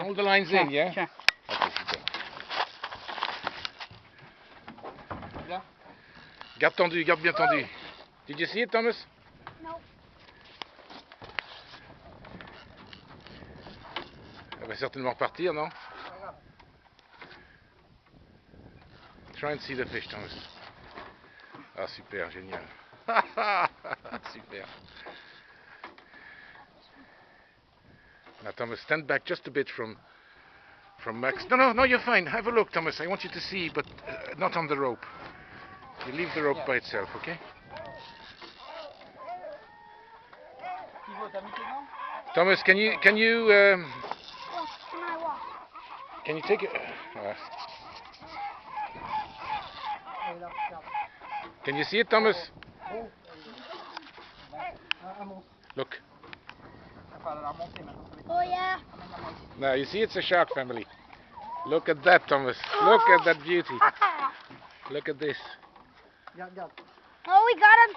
All the lines in, yeah? Tiens. Ok, super. Là. Garde tendu, garde bien tendu. Did you see it, Thomas? No. Elle va certainement repartir, non? Try and see the fish, Thomas. Ah, super, génial. Super. Now, Thomas, stand back just a bit from Max. No, you're fine. Have a look, Thomas. I want you to see, but not on the rope. You leave the rope by itself, okay? Thibaut, t'as mis tes gants? Thomas, can you What can I walk? can you take it? Can you see it, Thomas? Un monstre. Look. Enfin, la remonter maintenant. Oh yeah. Now you see, it's a shark family. Look at that, Thomas. Look at that beauty. Look at this. Regarde. Oh, we got him.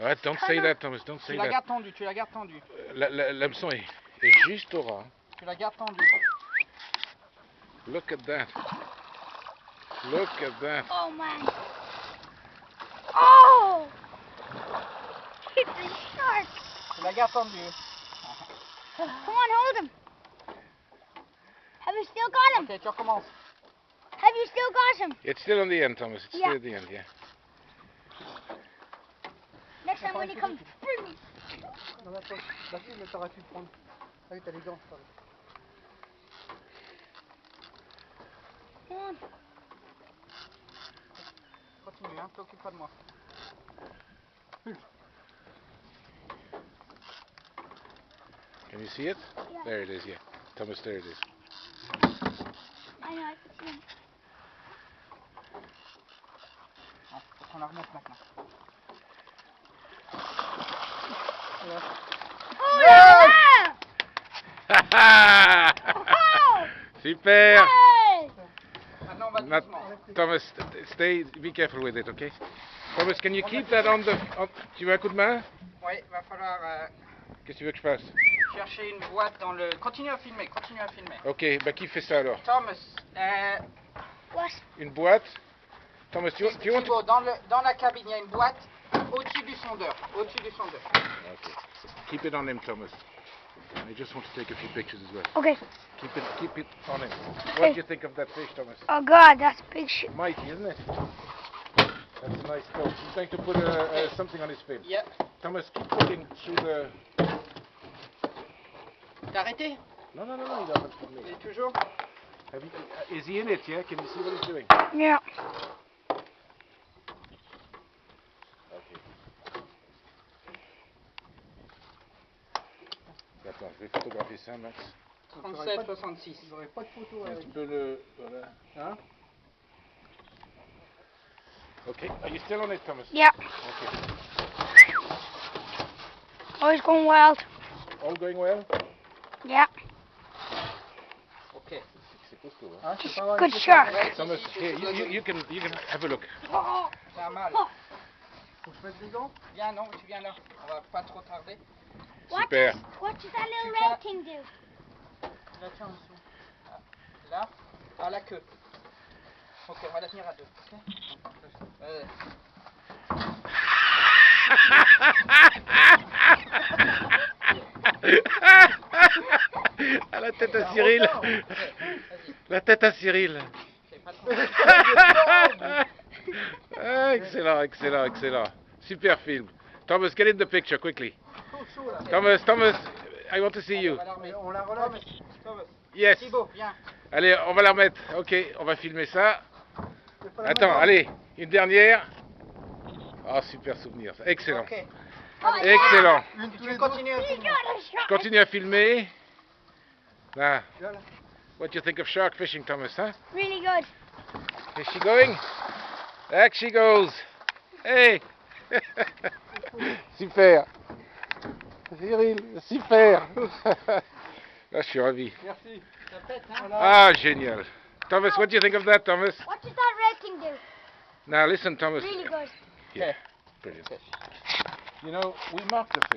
Ouais, don't say that, Thomas. Don't Tu say la that. gardes tendue, tu la gardes tendue. L'hameçon est juste au ras. Tu la gardes tendue. Look at that. Look at that. Oh man. Oh. It's a shark. Tu la gardes tendue. Come on, hold him. Have you still got him? Ok, tu recommences. Have you still got him? It's still on the end, Thomas. It's Yeah. still at the end, yeah. Next time when he comes, bring me. Non, mais mais t'aurais pu prendre. Ah oui, t'as les gants. Come on. Continue, hein, t'occupe pas de moi. Can you see it? Yeah. There it is, yeah. Thomas, there it is. I know, I can see him. Bon, faut qu'on la remonte maintenant. Oh yeah! Super! Hey! Maintenant, on va Not, doucement. Thomas, be careful with it, okay? Thomas, can you keep that on the... Tu veux un coup de main? Oui, va falloir Qu'est-ce que tu veux que je fasse? chercher une boîte dans le... Continue à filmer. Ok, bah qui fait ça alors? Thomas, What? Une boîte? Thomas, do you want to... Thibaut, dans la cabine, il y a une boîte au-dessus du sondeur. Okay. Keep it on him, Thomas. I just want to take a few pictures as well. Okay. Keep it on him. What do you think of that fish, Thomas? Oh God, that's big shit. Mighty, isn't it? That's a nice boat. He's going to put something on his fin. Yeah. Thomas, keep pulling through the... T'as arrêté? No, il a pas filmé. Il est toujours? Have you, is he in it, yeah? Can you see what he's doing? Yeah. Okay. Attends, je vais photographier ça, Max. 37, 66. J'aurais pas de photo Un avec. petit peu le... Voilà. Hein? Okay, are you still on it, Thomas? Yeah. Okay. Oh, he's going wild. All going well? Yeah. Ok. C'est costaud, hein? Good shark. Thomas, here, you can have a look. Oh. T'as mal. Oh. Faut que je mette des gants? Viens, non, tu viens là. On va pas trop tarder. Super. What does that little red thing do? Là, tiens, en dessous. Ah, là, à la queue. Ok, on va la tenir à deux. Ok. Ah, la tête à Cyril. La tête à Cyril. Ok, pas de Ah, excellent. Super film. Thomas, get in the picture quickly. Thomas, I want to see you. On la relève. Thomas. Yes. Thibaut, viens. Allez, on va la remettre. Ok, on va filmer ça. Attends, allez, une dernière. Ah, super souvenir. Ça. Excellent. Ok. Excellent. Tu continues à He filmer. got a Je shark. continue à filmer. Now, what do you think of shark fishing, Thomas? Huh? Really good. Is she going? Back she goes. Hey. Super. Cyril, super. Là, je suis ravi. Merci. Ça pète, hein? Ah, génial. Thomas, what do you think of that, Thomas? What does that red thing do? Now, listen, Thomas. Really good. Yeah, brilliant. You know, we marked the fish.